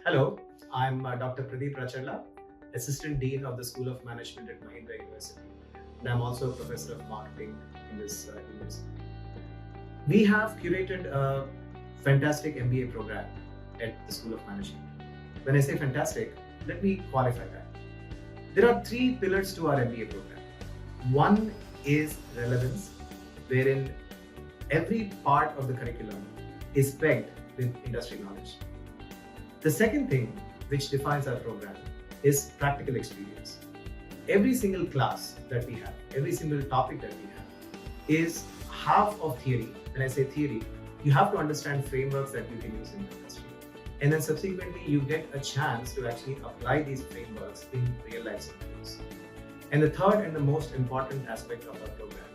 Hello, I'm Dr. Pradeep Racharla, Assistant Dean of the School of Management at Mahindra University, and I'm also a Professor of Marketing in this university. We have curated a fantastic MBA program at the School of Management. When I say fantastic, let me qualify that. There are three pillars to our MBA program. One is relevance, wherein every part of the curriculum is pegged with industry knowledge. The second thing which defines our program is practical experience. Every single class that we have, every single topic that we have is half of theory. When I say theory, you have to understand frameworks that you can use in the industry. And then subsequently, you get a chance to actually apply these frameworks in real life scenarios. And the third and the most important aspect of our program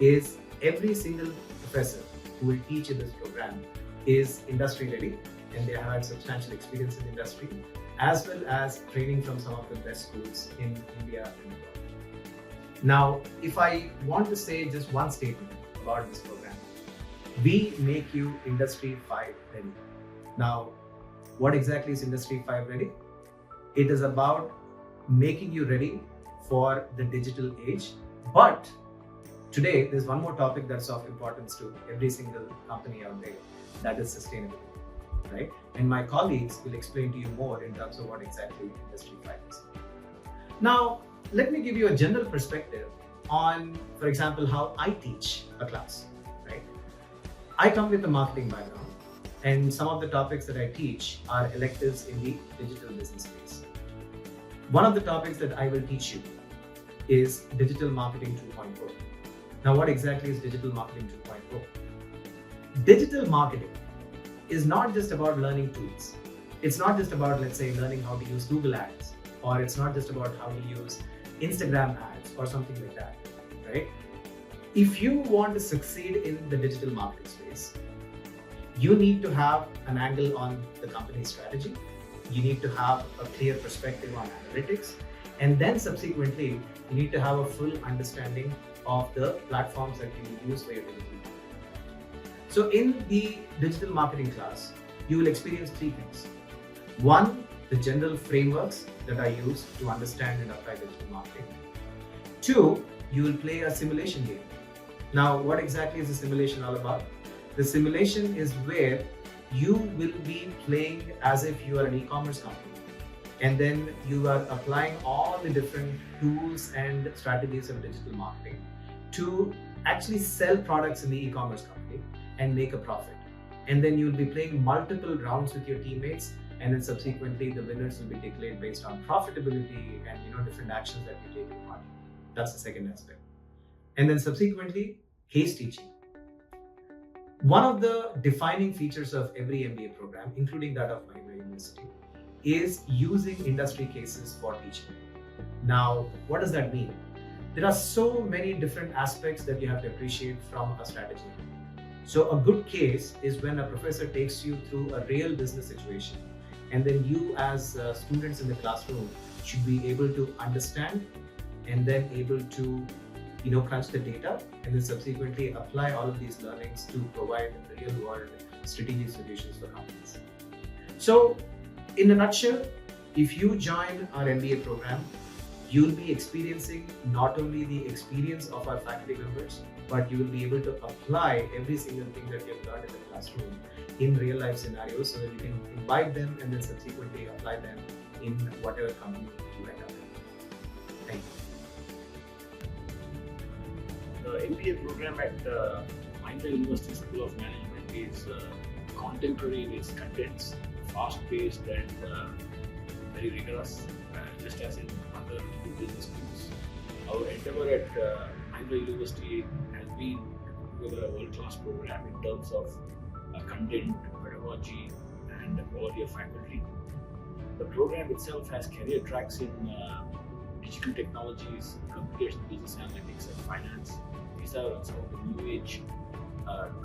is every single professor who will teach in this program is industry ready, and they have had substantial experience in the industry, as well as training from some of the best schools in India and the world. Now, if I want to say just one statement about this program, we make you Industry 5 ready. Now, what exactly is Industry 5 ready? It is about making you ready for the digital age. But today, there's one more topic that's of importance to every single company out there, that is sustainability. Right? And my colleagues will explain to you more in terms of what exactly Industry 5 is. Now, let me give you a general perspective on, for example, how I teach a class. Right? I come with a marketing background, and some of the topics that I teach are electives in the digital business space. One of the topics that I will teach you is Digital Marketing 2.0. Now, what exactly is Digital Marketing 2.0? Digital marketing is not just about learning tools. It's not just about, let's say, learning how to use Google Ads, or it's not just about how to use Instagram ads or something like that, right? If you want to succeed in the digital marketing space, you need to have an angle on the company's strategy. You need to have a clear perspective on analytics. And then subsequently, you need to have a full understanding of the platforms that you will use for your digital marketing. So in the digital marketing class, you will experience three things. One, the general frameworks that I use to understand and apply digital marketing. Two, you will play a simulation game. Now, what exactly is the simulation all about? The simulation is where you will be playing as if you are an e-commerce company. And then you are applying all the different tools and strategies of digital marketing to actually sell products in the e-commerce company and make a profit. And then you'll be playing multiple rounds with your teammates, and then subsequently the winners will be declared based on profitability and different actions that you take in the market. That's the second aspect. And then subsequently, case teaching. One of the defining features of every MBA program, including that of Mahindra University, is using industry cases for teaching. Now, what does that mean? There are so many different aspects that you have to appreciate from a strategy. So a good case is when a professor takes you through a real business situation, and then you as students in the classroom should be able to understand and then able to crunch the data and then subsequently apply all of these learnings to provide real world strategic solutions for companies. So in a nutshell, if you join our MBA program, you'll be experiencing not only the experience of our faculty members, but you will be able to apply every single thing that you've learned in the classroom in real life scenarios, so that you can invite them and then subsequently apply them in whatever company you end up in. Thank you. The MBA program at Mahindra University School of Management is contemporary in its contents, fast-paced and very rigorous, just as in other business schools. Our endeavor at Mahindra University has been to put together a world-class program in terms of content, pedagogy, and the quality of faculty. The program itself has career tracks in digital technologies, communication, business analytics, and finance. These are some of the new age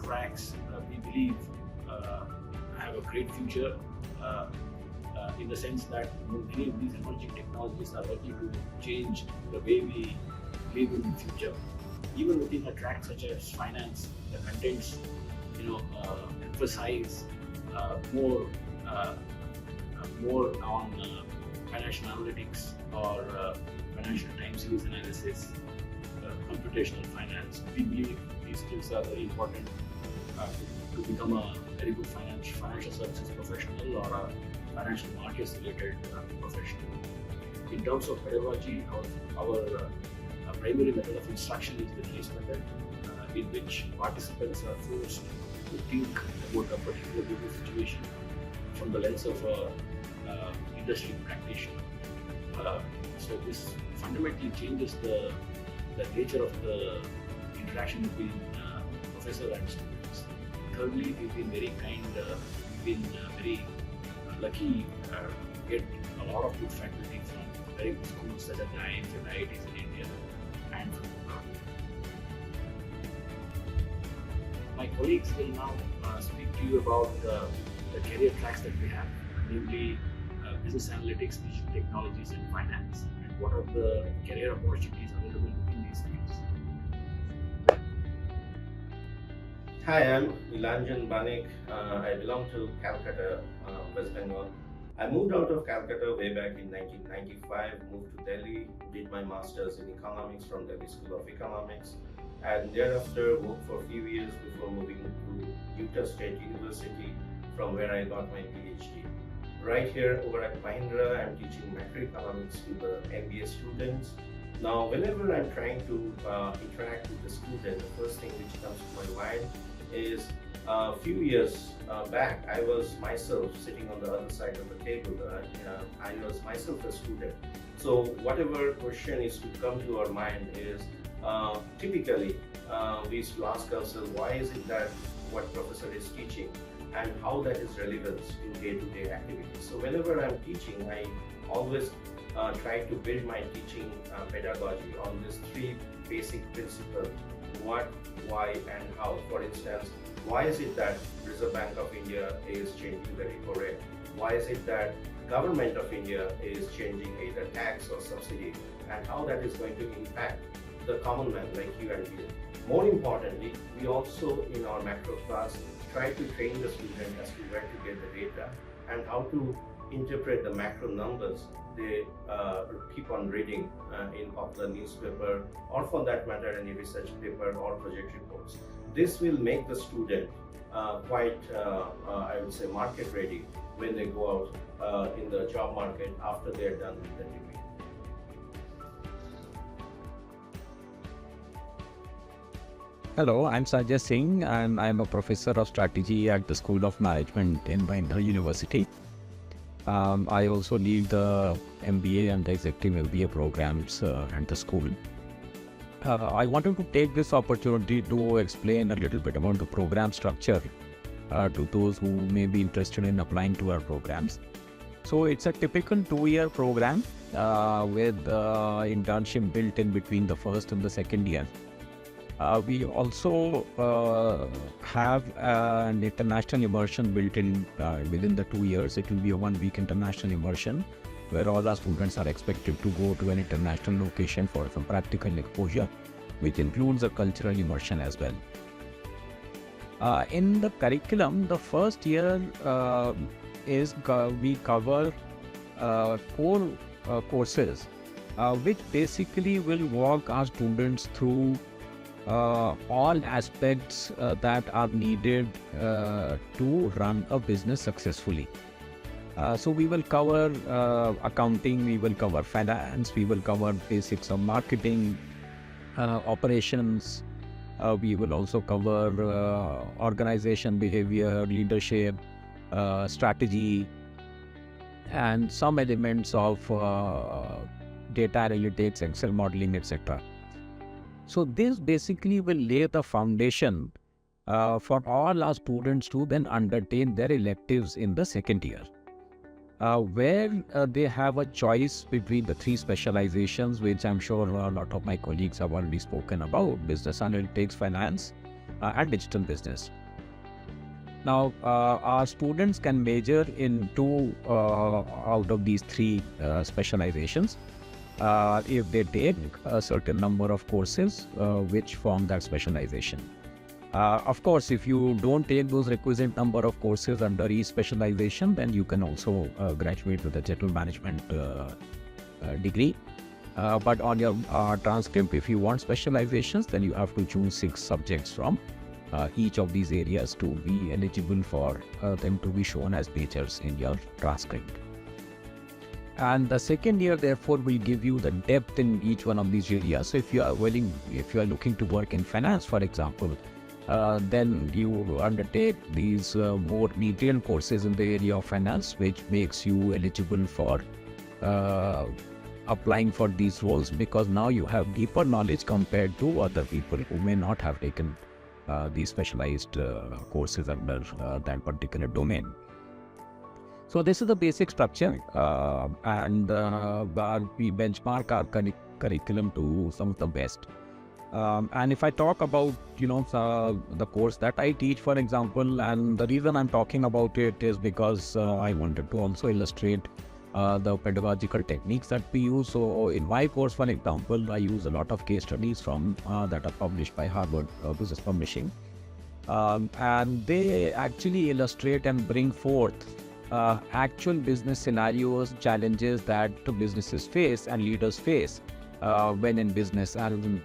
tracks we believe have a great future in the sense that many of these emerging technologies are likely to change the way we live in the future. Even within a track such as finance, the contents emphasize more more on financial analytics or financial time series analysis, computational finance. We believe these skills are very important to become a very good financial services professional or a financial markets related professional. In terms of pedagogy, our primary method of instruction is the case method, in which participants are forced to think about a particular business situation from the lens of a industry practitioner. So this fundamentally changes the nature of the interaction between professor and students. Thirdly, we've been very kind, we've been very lucky to get a lot of good faculty from very good schools such as the IIMs and IITs in India and from abroad. My colleagues will now speak to you about the career tracks that we have, namely business analytics, digital technologies, and finance, and what are the career opportunities available in these fields. Hi, I'm Nilanjan Banik. I belong to Calcutta, West Bengal. I moved out of Calcutta way back in 1995, moved to Delhi, did my master's in economics from Delhi School of Economics, and thereafter worked for a few years before moving to Utah State University, from where I got my PhD. Right here over at Mahindra, I'm teaching macroeconomics to the MBA students. Now, whenever I'm trying to interact with the student, the first thing which comes to my mind is a few years back, I was myself sitting on the other side of the table. I was myself a student. So whatever question is to come to our mind is, typically we used to ask ourselves, why is it that what professor is teaching and how that is relevant in day-to-day activities. So whenever I'm teaching, I always try to build my teaching pedagogy on these three basic principles: what, why, and how. For instance, why is it that Reserve Bank of India is changing the repo rate? Why is it that Government of India is changing either tax or subsidy, and how that is going to impact the common man like you and me? More importantly, we also in our macro class try to train the student as to where to get the data and how to interpret the macro numbers they keep on reading in popular newspaper, or for that matter any research paper or project reports. This will make the student quite, I would say, market ready when they go out in the job market after they are done with the degree. Hello, I'm Sajay Singh and I'm a professor of strategy at the School of Management in Mahindra University. I also lead the MBA and the Executive MBA programs at the school. I wanted to take this opportunity to explain a little bit about the program structure to those who may be interested in applying to our programs. So it's a typical 2-year program with internship built in between the first and the second year. We also have an international immersion built in within the 2 years. It will be a 1-week international immersion where all our students are expected to go to an international location for some practical exposure, which includes a cultural immersion as well. In the curriculum, the first year we cover 4 courses, which basically will walk our students through all aspects that are needed to run a business successfully. So we will cover accounting, we will cover finance, we will cover basics of marketing, operations. We will also cover organization behavior, leadership, strategy, and some elements of data analytics, Excel modeling, etc. So this basically will lay the foundation for all our students to then undertake their electives in the second year, where they have a choice between the 3 specializations, which I'm sure a lot of my colleagues have already spoken about: business analytics, finance, and digital business. Now, our students can major in 2 out of these 3 specializations if they take a certain number of courses which form that specialization. Of course, if you don't take those requisite number of courses under each specialization, then you can also graduate with a general management degree. But on your transcript, if you want specializations, then you have to choose 6 subjects from each of these areas to be eligible for them to be shown as majors in your transcript. And the second year, therefore, will give you the depth in each one of these areas. So if you are looking to work in finance, for example, then you undertake these more detailed courses in the area of finance, which makes you eligible for applying for these roles, because now you have deeper knowledge compared to other people who may not have taken these specialized courses under that particular domain. So this is the basic structure, and we benchmark our curriculum to some of the best. And if I talk about, the course that I teach, for example, and the reason I'm talking about it is because I wanted to also illustrate the pedagogical techniques that we use. So in my course, for example, I use a lot of case studies from that are published by Harvard Business Publishing. And they actually illustrate and bring forth actual business scenarios, challenges that businesses face and leaders face when in business, and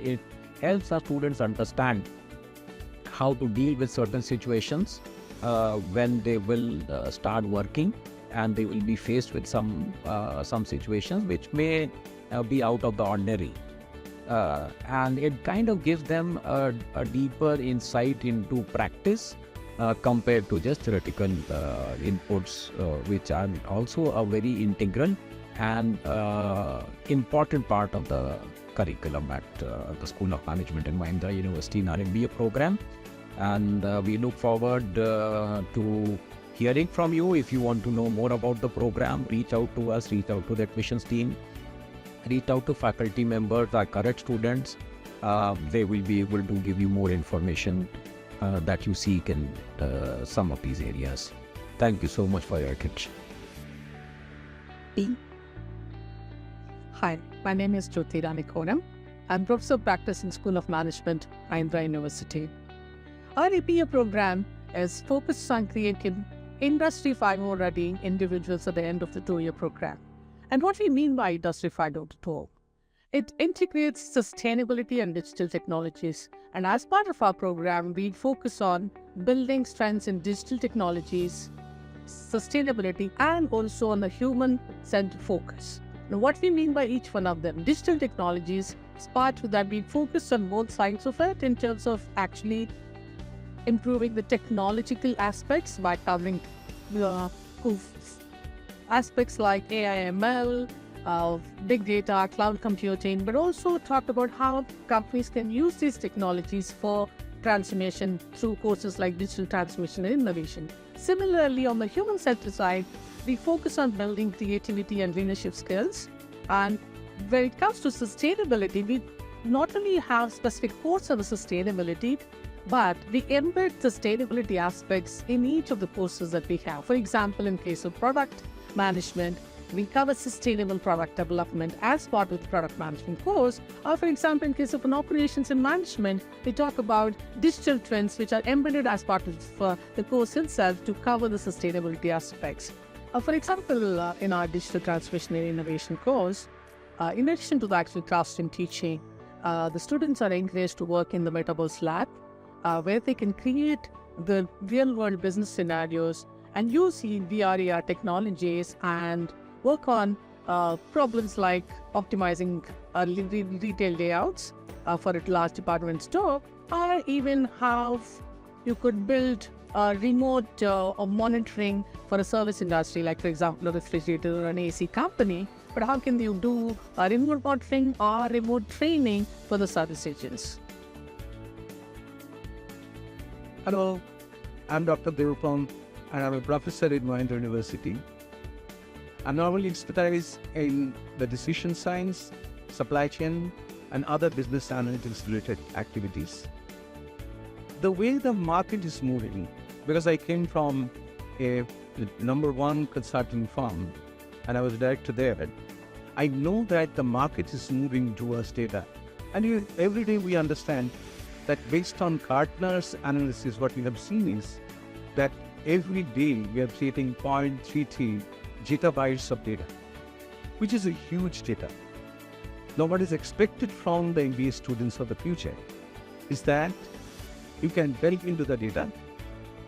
it helps our students understand how to deal with certain situations when they will start working, and they will be faced with some situations which may be out of the ordinary, and it kind of gives them a deeper insight into practice compared to just theoretical inputs, which are also a very integral and important part of the curriculum at the School of Management in Mahindra University in our MBA program. And we look forward to hearing from you. If you want to know more about the program, reach out to us, reach out to the admissions team, reach out to faculty members, our current students. They will be able to give you more information that you seek in some of these areas. Thank you so much for your attention. Hi, my name is Jyoti Ranikodam. I'm Professor of Practice in School of Management, Mahindra University. Our APA program is focused on creating Industry 5.0 ready individuals at the end of the 2-year program. And what we mean by Industry 5.0, it integrates sustainability and digital technologies. And as part of our program, we focus on building strengths in digital technologies, sustainability, and also on the human-centered focus. Now, what we mean by each one of them, digital technologies, as part of that, we focus on both sides of it in terms of actually improving the technological aspects by covering aspects like AI, ML, big data, cloud computing, but also talked about how companies can use these technologies for transformation through courses like digital transformation and innovation. Similarly, on the human-centered side, we focus on building creativity and leadership skills. And when it comes to sustainability, we not only have specific courses on sustainability, but we embed sustainability aspects in each of the courses that we have. For example, in case of product management, we cover sustainable product development as part of the product management course. Or for example, in case of an operations and management, we talk about digital twins, which are embedded as part of the course itself to cover the sustainability aspects. For example, in our digital transformation and innovation course, in addition to the actual classroom teaching, the students are encouraged to work in the Metaverse lab, where they can create the real-world business scenarios and use VR, AR technologies and work on problems like optimizing retail layouts for a large department store, or even how you could build remote or monitoring for a service industry, like for example, a refrigerator or an AC company. But how can you do remote monitoring or remote training for the service agents? Hello, I'm Dr. Birupam, and I'm a professor at Mahindra University. I normally specialize in the decision science, supply chain, and other business analytics related activities. The way the market is moving, because I came from a #1 consulting firm and I was director there, I know that the market is moving towards data. And every day we understand that based on Gartner's analysis, what we have seen is that every day we are creating 0.33 gigabytes of data, which is a huge data. Now, what is expected from the MBA students of the future is that you can delve into the data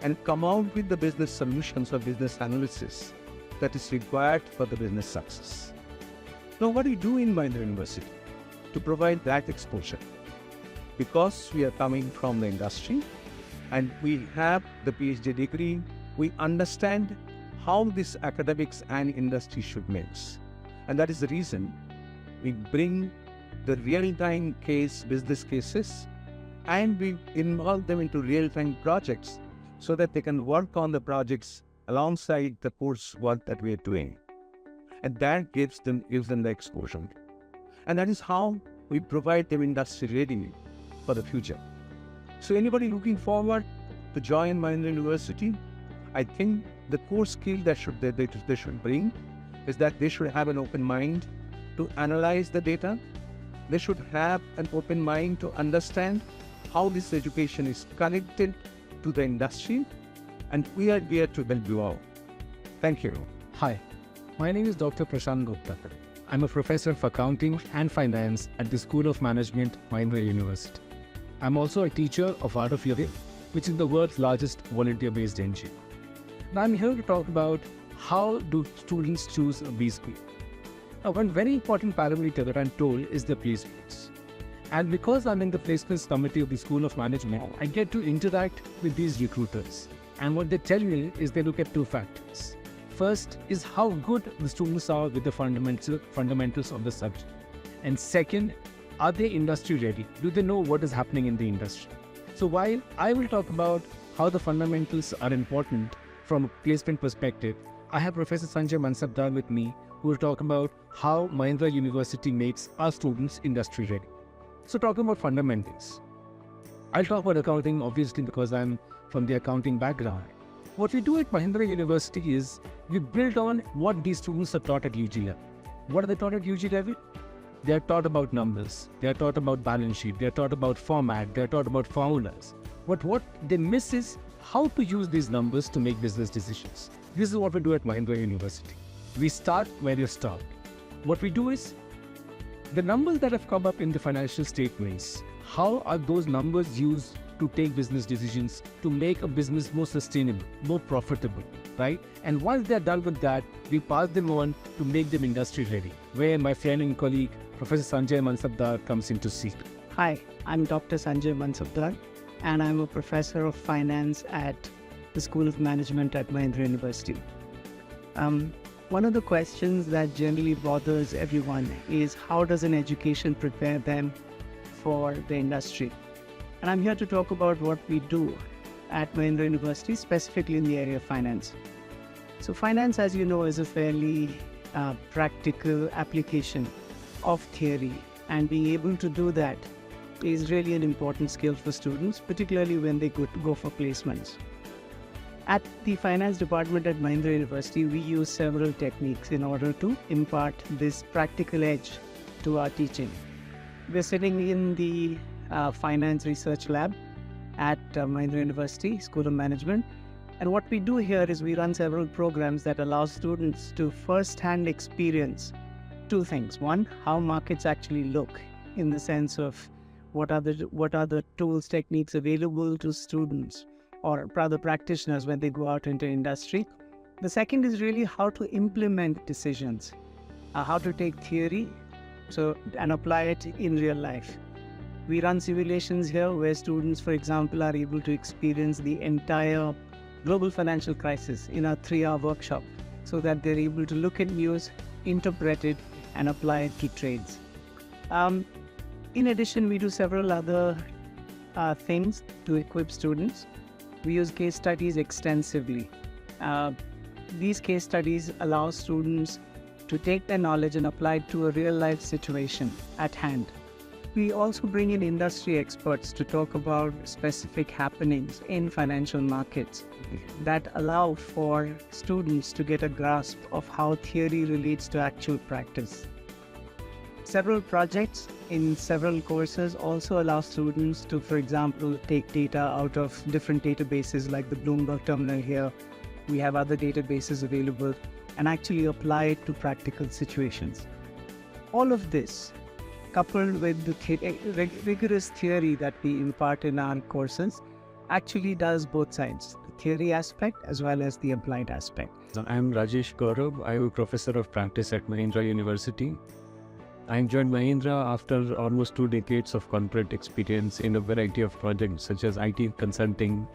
and come out with the business solutions or business analysis that is required for the business success. Now, what do we do in Mahindra University to provide that exposure? Because we are coming from the industry and we have the PhD degree, we understand how this academics and industry should mix. And that is the reason we bring the real-time business cases, and we involve them into real-time projects so that they can work on the projects alongside the course work that we are doing. And that gives them the exposure. And that is how we provide them industry ready for the future. So anybody looking forward to join Mahindra University, I think the core skill that they should bring is that they should have an open mind to analyze the data. They should have an open mind to understand how this education is connected to the industry, and we are here to help you all. Thank you. Hi, my name is Dr. Prashant Gupta. I'm a professor of accounting and finance at the School of Management, Mahindra University. I'm also a teacher of Art of Living, which is the world's largest volunteer-based NGO. Now I'm here to talk about how do students choose a B school. Now, one very important parameter that I'm told is the placements. And because I'm in the placements committee of the School of Management, I get to interact with these recruiters. And what they tell me is they look at two factors. First is how good the students are with the fundamentals of the subject. And second, are they industry ready? Do they know what is happening in the industry? So while I will talk about how the fundamentals are important from a placement perspective, I have Professor Sanjay Mansabdar with me who will talk about how Mahindra University makes our students industry ready. So talking about fundamentals, I'll talk about accounting obviously because I'm from the accounting background. What we do at Mahindra University is we build on what these students are taught at UG level. What are they taught at UG level? They are taught about numbers, they are taught about balance sheet, they are taught about format, they are taught about formulas. But what they miss is how to use these numbers to make business decisions. This is what we do at Mahindra University. We start where you start. What we do is, the numbers that have come up in the financial statements, how are those numbers used to take business decisions, to make a business more sustainable, more profitable, right? And once they're done with that, we pass them on to make them industry ready, where my friend and colleague, Professor Sanjay Mansabdar comes into seat. Hi, I'm Dr. Sanjay Mansabdar, and I'm a professor of finance at the School of Management at Mahindra University. One of the questions that generally bothers everyone is how does an education prepare them for the industry? And I'm here to talk about what we do at Mahindra University, specifically in the area of finance. So finance, as you know, is a fairly practical application of theory, and being able to do that is really an important skill for students, particularly when they go for placements. At the finance department at Mahindra University, we use several techniques in order to impart this practical edge to our teaching. We're sitting in the finance research lab at Mahindra University School of Management, and what we do here is we run several programs that allow students to first-hand experience two things. One, how markets actually look, in the sense of what are the tools, techniques available to students or rather practitioners when they go out into industry. The second is really how to implement decisions, how to take theory and apply it in real life. We run simulations here where students, for example, are able to experience the entire global financial crisis in a 3-hour workshop so that they're able to look at news, interpret it, and apply it to trades. In addition, we do several other things to equip students. We use case studies extensively. These case studies allow students to take their knowledge and apply it to a real-life situation at hand. We also bring in industry experts to talk about specific happenings in financial markets that allow for students to get a grasp of how theory relates to actual practice. several projects in several courses also allow students to, for example, take data out of different databases like the Bloomberg terminal here. We have other databases available and actually apply it to practical situations. All of this, coupled with the rigorous theory that we impart in our courses, actually does both sides, the theory aspect as well as the applied aspect. I'm Rajesh Gaurav. I'm a professor of practice at Mahindra University. I joined Mahindra after almost 2 decades of corporate experience in a variety of projects such as IT consulting,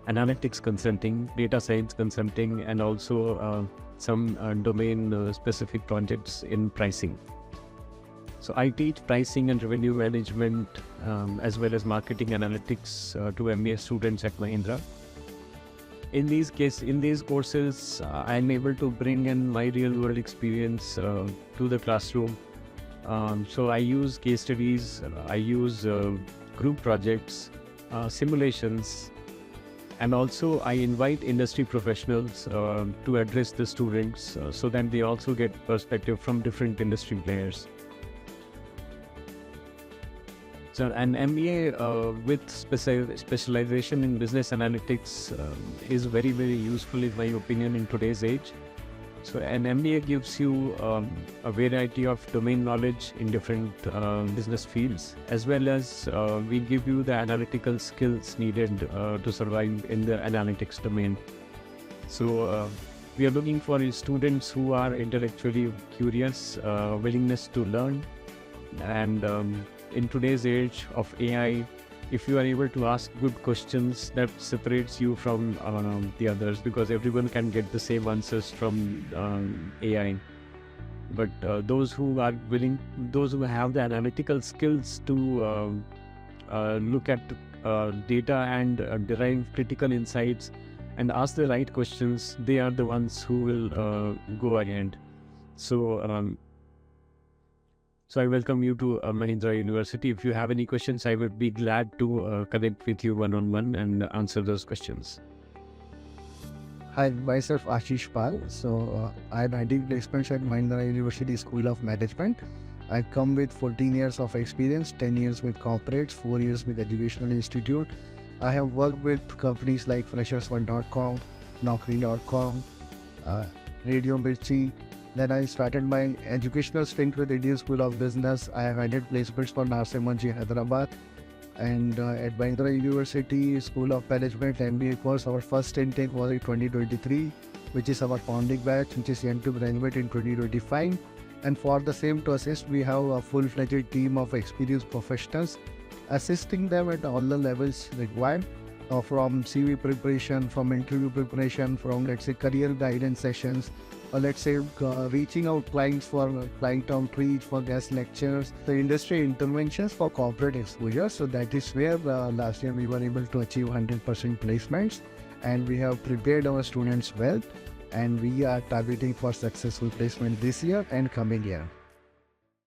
analytics consulting, data science consulting, and also some domain-specific projects in pricing. So I teach pricing and revenue management as well as marketing analytics to MBA students at Mahindra. In these courses, I'm able to bring in my real-world experience to the classroom. So I use case studies, I use group projects, simulations, and also I invite industry professionals to address the students so that they also get perspective from different industry players. So an MBA with specialization in business analytics is very, very useful in my opinion in today's age. So an MBA gives you a variety of domain knowledge in different business fields, as well as we give you the analytical skills needed to survive in the analytics domain. So we are looking for students who are intellectually curious, willingness to learn, and in today's age of AI, if you are able to ask good questions, that separates you from the others, because everyone can get the same answers from AI. But those who are willing, those who have the analytical skills to look at data and derive critical insights and ask the right questions, they are the ones who will go ahead. So I welcome you to Mahindra University. If you have any questions, I would be glad to connect with you one-on-one and answer those questions. Hi, myself Ashish Pal. So I'm IT placement at Mahindra University School of Management. I come with 14 years of experience, 10 years with corporates, 4 years with educational institute. I have worked with companies like Freshers1.com, Naukri.com, Radio Mirchi. Then I started my educational stint with Indian School of Business. I have added placements for Narsimhanji, Hyderabad. And at Mahindra University School of Management MBA course, our first intake was in 2023, which is our founding batch, which is yet to graduate in 2025. And for the same to assist, we have a full-fledged team of experienced professionals assisting them at all the levels required, from CV preparation, from interview preparation, from let's say career guidance sessions, or let's say reaching out clients for client outreach, for guest lectures, the industry interventions for corporate exposure. So that is where last year we were able to achieve 100% placements, and we have prepared our students well, and we are targeting for successful placement this year and coming year.